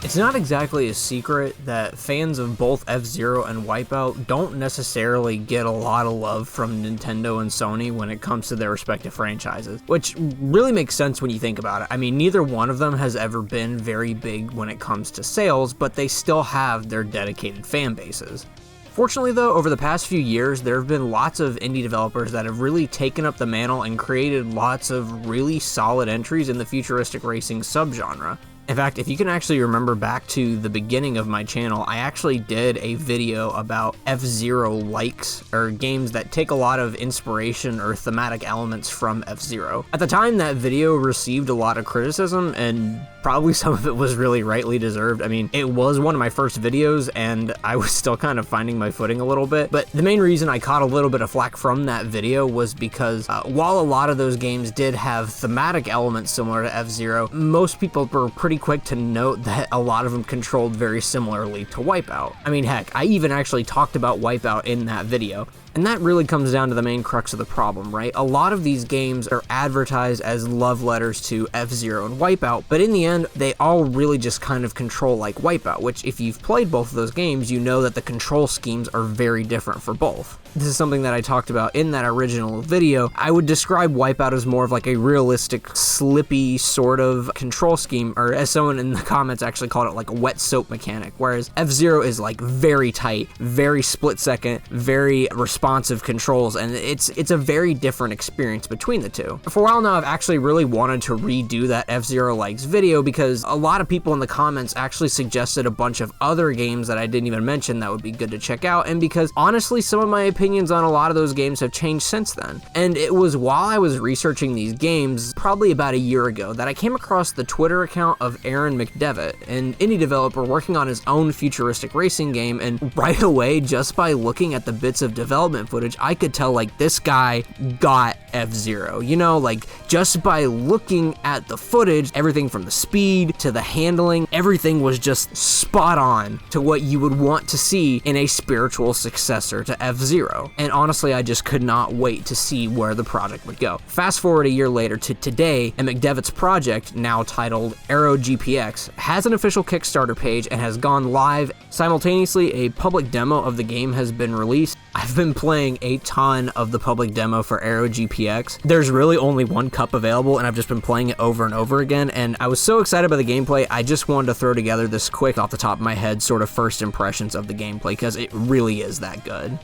It's not exactly a secret that fans of both F-Zero and Wipeout don't necessarily get a lot of love from Nintendo and Sony when it comes to their respective franchises, which really makes sense when you think about it. I mean, neither one of them has ever been very big when it comes to sales, but they still have their dedicated fan bases. Fortunately though, over the past few years, there have been lots of indie developers that have really taken up the mantle and created lots of really solid entries in the futuristic racing subgenre. In fact, if you can actually remember back to the beginning of my channel, I actually did a video about F-Zero likes, or games that take a lot of inspiration or thematic elements from F-Zero. At the time, that video received a lot of criticism, and probably some of it was really rightly deserved. I mean, it was one of my first videos, and I was still kind of finding my footing a little bit, but the main reason I caught a little bit of flack from that video was because while a lot of those games did have thematic elements similar to F-Zero, most people were pretty quick to note that a lot of them controlled very similarly to Wipeout. I mean, heck, I even actually talked about Wipeout in that video. And that really comes down to the main crux of the problem, right? A lot of these games are advertised as love letters to F-Zero and Wipeout, but in the end, they all really just kind of control like Wipeout, which if you've played both of those games, you know that the control schemes are very different for both. This is something that I talked about in that original video. I would describe Wipeout as more of like a realistic, slippy sort of control scheme, or as someone in the comments actually called it, like a wet soap mechanic, whereas F-Zero is like very tight, very split second, very responsive controls, and it's a very different experience between the two. For a while now, I've actually really wanted to redo that F-Zero likes video because a lot of people in the comments actually suggested a bunch of other games that I didn't even mention that would be good to check out, and because honestly, some of my opinions on a lot of those games have changed since then. And it was while I was researching these games, probably about a year ago, that I came across the Twitter account of Aaron McDevitt, an indie developer working on his own futuristic racing game, and right away, just by looking at the bits of development footage, I could tell like this guy got F-Zero, you know, like just by looking at the footage, everything from the speed to the handling, everything was just spot on to what you would want to see in a spiritual successor to F-Zero. And honestly, I just could not wait to see where the project would go. Fast forward a year later to today, and McDevitt's project, now titled Aero GPX, has an official Kickstarter page and has gone live. Simultaneously, a public demo of the game has been released. I've been playing a ton of the public demo for Aero GPX. There's really only one cup available, and I've just been playing it over and over again, and I was so excited by the gameplay, I just wanted to throw together this quick, off the top of my head, sort of first impressions of the gameplay, because it really is that good.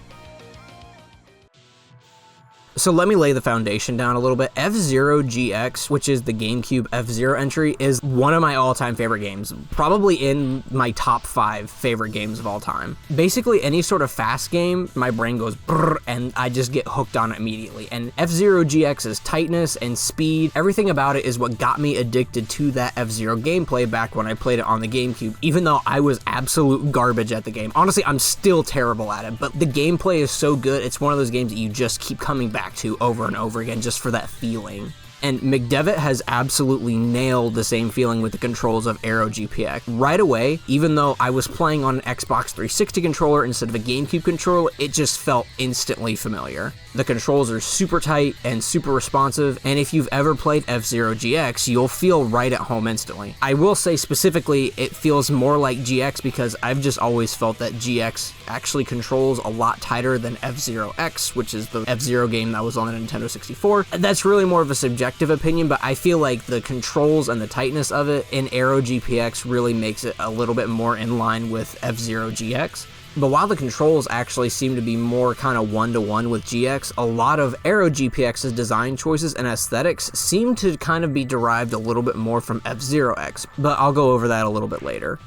So let me lay the foundation down a little bit. F-Zero GX, which is the GameCube F-Zero entry, is one of my all-time favorite games, probably in my top 5 favorite games of all time. Basically, any sort of fast game, my brain goes brrr, and I just get hooked on it immediately. And F-Zero GX's tightness and speed, everything about it is what got me addicted to that F-Zero gameplay back when I played it on the GameCube, even though I was absolute garbage at the game. Honestly, I'm still terrible at it, but the gameplay is so good, it's one of those games that you just keep coming back to over and over again just for that feeling. And McDevitt has absolutely nailed the same feeling with the controls of Aero GPX. Right away, even though I was playing on an Xbox 360 controller instead of a GameCube controller, it just felt instantly familiar. The controls are super tight and super responsive, and if you've ever played F-Zero GX, you'll feel right at home instantly. I will say specifically, it feels more like GX because I've just always felt that GX actually controls a lot tighter than F-Zero X, which is the F-Zero game that was on the Nintendo 64. That's really more of a subjective opinion, but I feel like the controls and the tightness of it in Aero GPX really makes it a little bit more in line with F-Zero GX. But while the controls actually seem to be more kind of one-to-one with GX, a lot of Aero GPX's design choices and aesthetics seem to kind of be derived a little bit more from F-Zero X, but I'll go over that a little bit later.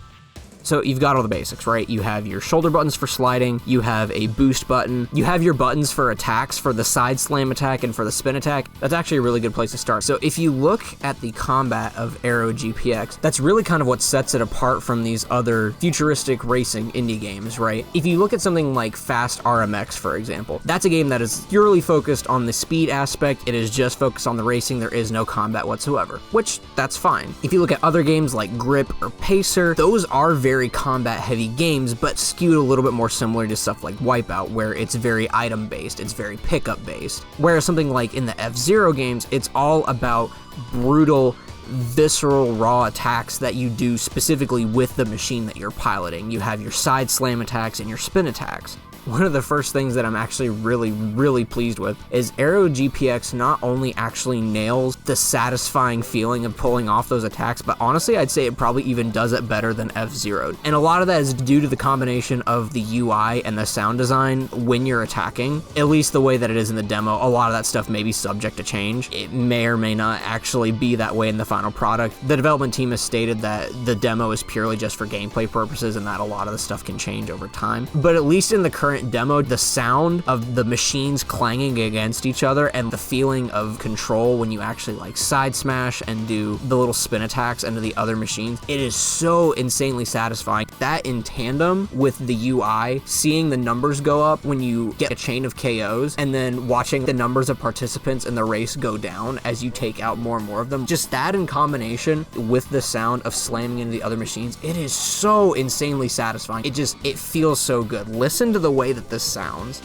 So you've got all the basics, right? You have your shoulder buttons for sliding, you have a boost button, you have your buttons for attacks, for the side slam attack and for the spin attack. That's actually a really good place to start. So if you look at the combat of Aero GPX, that's really kind of what sets it apart from these other futuristic racing indie games, right? If you look at something like Fast RMX, for example, that's a game that is purely focused on the speed aspect. It is just focused on the racing. There is no combat whatsoever, which that's fine. If you look at other games like Grip or Pacer, those are very combat heavy games, but skewed a little bit more similar to stuff like Wipeout, where it's very item based, it's very pickup based. Whereas something like in the F-Zero games, it's all about brutal visceral, raw attacks that you do specifically with the machine that you're piloting. You have your side slam attacks and your spin attacks. One of the first things that I'm actually really pleased with is Aero GPX not only actually nails the satisfying feeling of pulling off those attacks, but honestly, I'd say it probably even does it better than F-Zero. And a lot of that is due to the combination of the UI and the sound design when you're attacking, at least the way that it is in the demo. A lot of that stuff may be subject to change. It may or may not actually be that way in the final product. The development team has stated that the demo is purely just for gameplay purposes and that a lot of the stuff can change over time. But at least in the current demo, the sound of the machines clanging against each other and the feeling of control when you actually like side smash and do the little spin attacks into the other machines, it is so insanely satisfying. That in tandem with the UI, seeing the numbers go up when you get a chain of KOs and then watching the numbers of participants in the race go down as you take out more and more of them, just that in combination with the sound of slamming into the other machines, it is so insanely satisfying. It feels so good. Listen to the way that this sounds.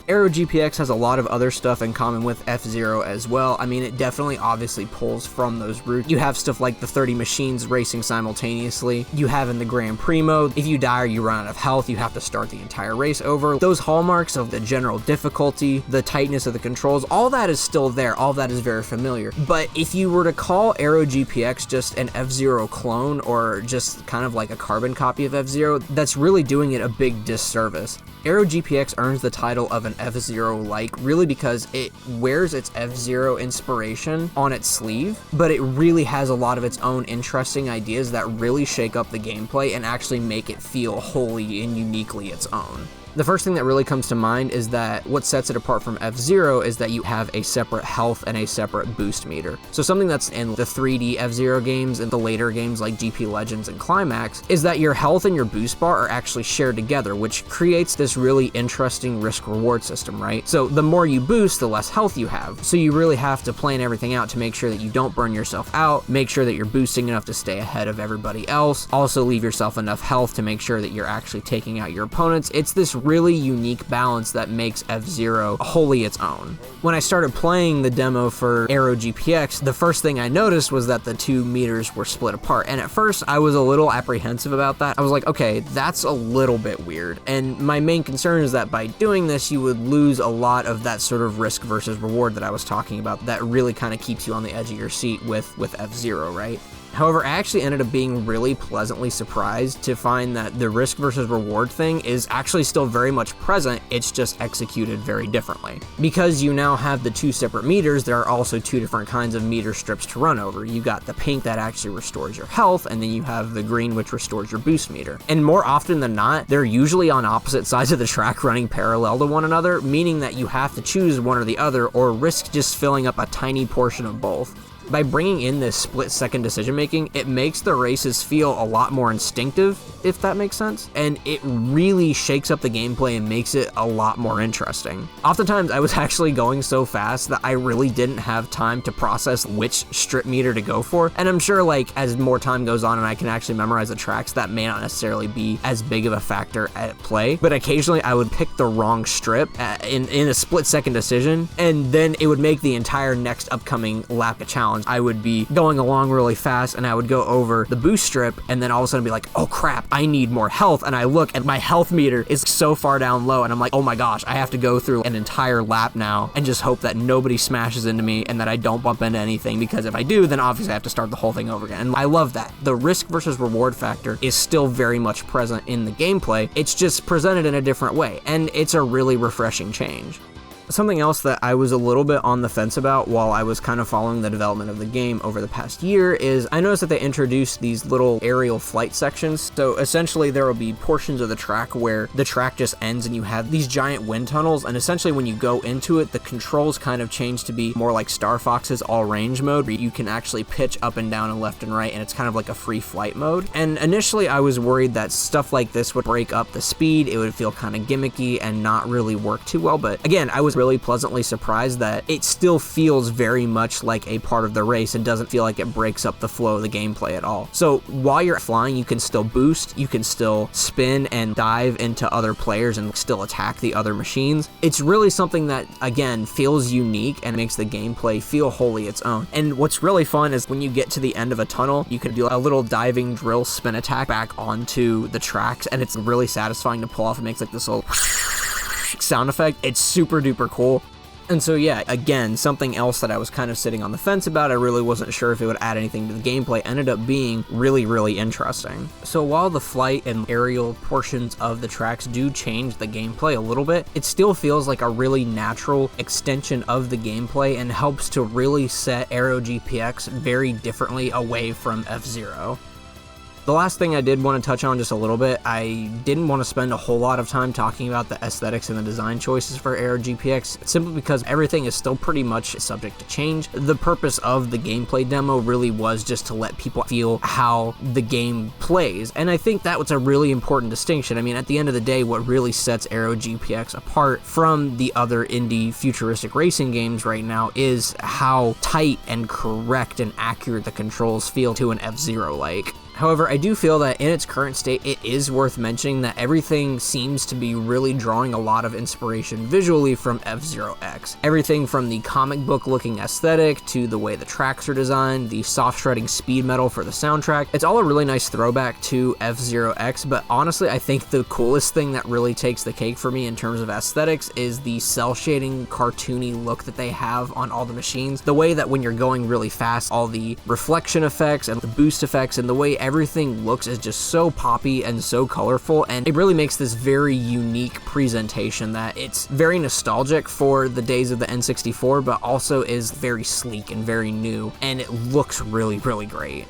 Aero GPX has a lot of other stuff in common with F-Zero as well. I mean, it definitely obviously pulls from those roots. You have stuff like the 30 machines racing simultaneously. You have in the Grand Prix mode, if you die or you run out of health, you have to start the entire race over. Those hallmarks of the general difficulty, the tightness of the controls, all that is still there. All that is very familiar. But if you were to call Aero GPX just an F-Zero clone or just kind of like a carbon copy of F-Zero, that's really doing it a big disservice. Aero GPX earns the title of an F-Zero-like really because it wears its F-Zero inspiration on its sleeve, but it really has a lot of its own interesting ideas that really shake up the gameplay and actually make it feel wholly and uniquely its own. The first thing that really comes to mind is that what sets it apart from F-Zero is that you have a separate health and a separate boost meter. So something that's in the 3D F-Zero games and the later games like GP Legends and Climax is that your health and your boost bar are actually shared together, which creates this really interesting risk-reward system, right? So the more you boost, the less health you have. So you really have to plan everything out to make sure that you don't burn yourself out, make sure that you're boosting enough to stay ahead of everybody else, also leave yourself enough health to make sure that you're actually taking out your opponents. It's this really unique balance that makes F-Zero wholly its own. When I started playing the demo for Aero GPX, the first thing I noticed was that the two meters were split apart, and at first I was a little apprehensive about that. I was like, okay, that's a little bit weird, and my main concern is that by doing this you would lose a lot of that sort of risk versus reward that I was talking about that really kind of keeps you on the edge of your seat with F-Zero, right? However, I actually ended up being really pleasantly surprised to find that the risk versus reward thing is actually still very much present, it's just executed very differently. Because you now have the two separate meters, there are also two different kinds of meter strips to run over. You got the pink that actually restores your health, and then you have the green which restores your boost meter. And more often than not, they're usually on opposite sides of the track running parallel to one another, meaning that you have to choose one or the other or risk just filling up a tiny portion of both. By bringing in this split-second decision-making, it makes the races feel a lot more instinctive, if that makes sense, and it really shakes up the gameplay and makes it a lot more interesting. Oftentimes, I was actually going so fast that I really didn't have time to process which strip meter to go for, and I'm sure, like, as more time goes on and I can actually memorize the tracks, that may not necessarily be as big of a factor at play, but occasionally I would pick the wrong strip in a split-second decision, and then it would make the entire next upcoming lap a challenge. I would be going along really fast and I would go over the boost strip and then all of a sudden be like, oh crap, I need more health, and I look and my health meter is so far down low and I'm like, oh my gosh, I have to go through an entire lap now and just hope that nobody smashes into me and that I don't bump into anything, because if I do, then obviously I have to start the whole thing over again. And I love that. The risk versus reward factor is still very much present in the gameplay, it's just presented in a different way, and it's a really refreshing change. Something else that I was a little bit on the fence about while I was kind of following the development of the game over the past year is I noticed that they introduced these little aerial flight sections. So essentially there will be portions of the track where the track just ends and you have these giant wind tunnels, and essentially when you go into it, the controls kind of change to be more like Star Fox's all range mode, where you can actually pitch up and down and left and right, and it's kind of like a free flight mode. And initially I was worried that stuff like this would break up the speed, it would feel kind of gimmicky and not really work too well, but again, I was was really pleasantly surprised that it still feels very much like a part of the race and doesn't feel like it breaks up the flow of the gameplay at all. So while you're flying, you can still boost, you can still spin and dive into other players and still attack the other machines. It's really something that, again, feels unique and makes the gameplay feel wholly its own. And what's really fun is when you get to the end of a tunnel, you can do a little diving drill spin attack back onto the tracks, and it's really satisfying to pull off. It makes like this little sound effect. It's super duper cool. And so yeah, again, something else that I was kind of sitting on the fence about, I really wasn't sure if it would add anything to the gameplay, ended up being really, really interesting. So while the flight and aerial portions of the tracks do change the gameplay a little bit, it still feels like a really natural extension of the gameplay and helps to really set Aero GPX very differently away from F-Zero. The last thing I did want to touch on just a little bit, I didn't want to spend a whole lot of time talking about the aesthetics and the design choices for Aero GPX, simply because everything is still pretty much subject to change. The purpose of the gameplay demo really was just to let people feel how the game plays, and I think that was a really important distinction. I mean, at the end of the day, what really sets Aero GPX apart from the other indie futuristic racing games right now is how tight and correct and accurate the controls feel to an F-Zero-like. However, I do feel that in its current state, it is worth mentioning that everything seems to be really drawing a lot of inspiration visually from F-Zero X. Everything from the comic book looking aesthetic to the way the tracks are designed, the soft shredding speed metal for the soundtrack. It's all a really nice throwback to F-Zero X, but honestly, I think the coolest thing that really takes the cake for me in terms of aesthetics is the cell shading cartoony look that they have on all the machines. The way that when you're going really fast, all the reflection effects and the boost effects and the way everything looks is just so poppy and so colorful, and it really makes this very unique presentation that it's very nostalgic for the days of the N64, but also is very sleek and very new, and it looks really, really great.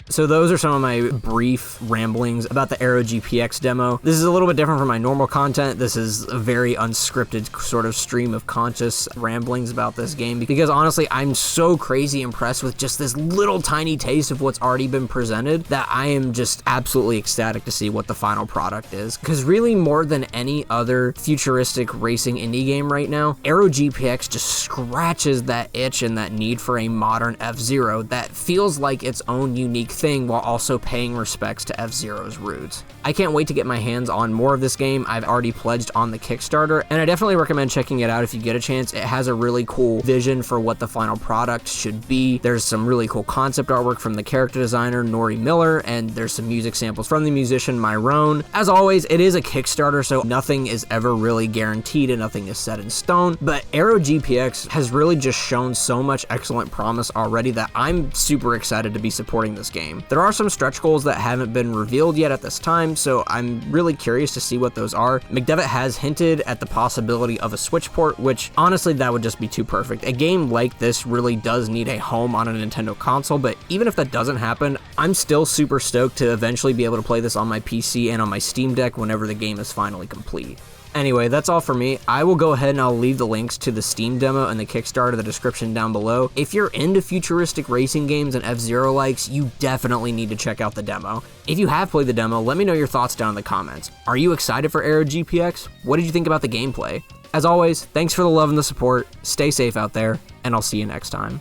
So those are some of my brief ramblings about the Aero GPX demo. This is a little bit different from my normal content. This is a very unscripted sort of stream of conscious ramblings about this game, because honestly, I'm so crazy impressed with just this little tiny taste of what's already been presented that I am just absolutely ecstatic to see what the final product is. Because really, more than any other futuristic racing indie game right now, Aero GPX just scratches that itch and that need for a modern F-Zero that feels like its own unique thing while also paying respects to F-Zero's roots. I can't wait to get my hands on more of this game. I've already pledged on the Kickstarter, and I definitely recommend checking it out if you get a chance. It has a really cool vision for what the final product should be. There's some really cool concept artwork from the character designer Nori Miller, and there's some music samples from the musician Myrone. As always, it is a Kickstarter, so nothing is ever really guaranteed and nothing is set in stone, but Aero GPX has really just shown so much excellent promise already that I'm super excited to be supporting this game. There are some stretch goals that haven't been revealed yet at this time, so I'm really curious to see what those are. McDevitt has hinted at the possibility of a Switch port, which honestly, that would just be too perfect. A game like this really does need a home on a Nintendo console, but even if that doesn't happen, I'm still super stoked to eventually be able to play this on my PC and on my Steam Deck whenever the game is finally complete. Anyway, that's all for me. I will go ahead and I'll leave the links to the Steam demo and the Kickstarter in the description down below. If you're into futuristic racing games and F-Zero likes, you definitely need to check out the demo. If you have played the demo, let me know your thoughts down in the comments. Are you excited for Aero GPX? What did you think about the gameplay? As always, thanks for the love and the support, stay safe out there, and I'll see you next time.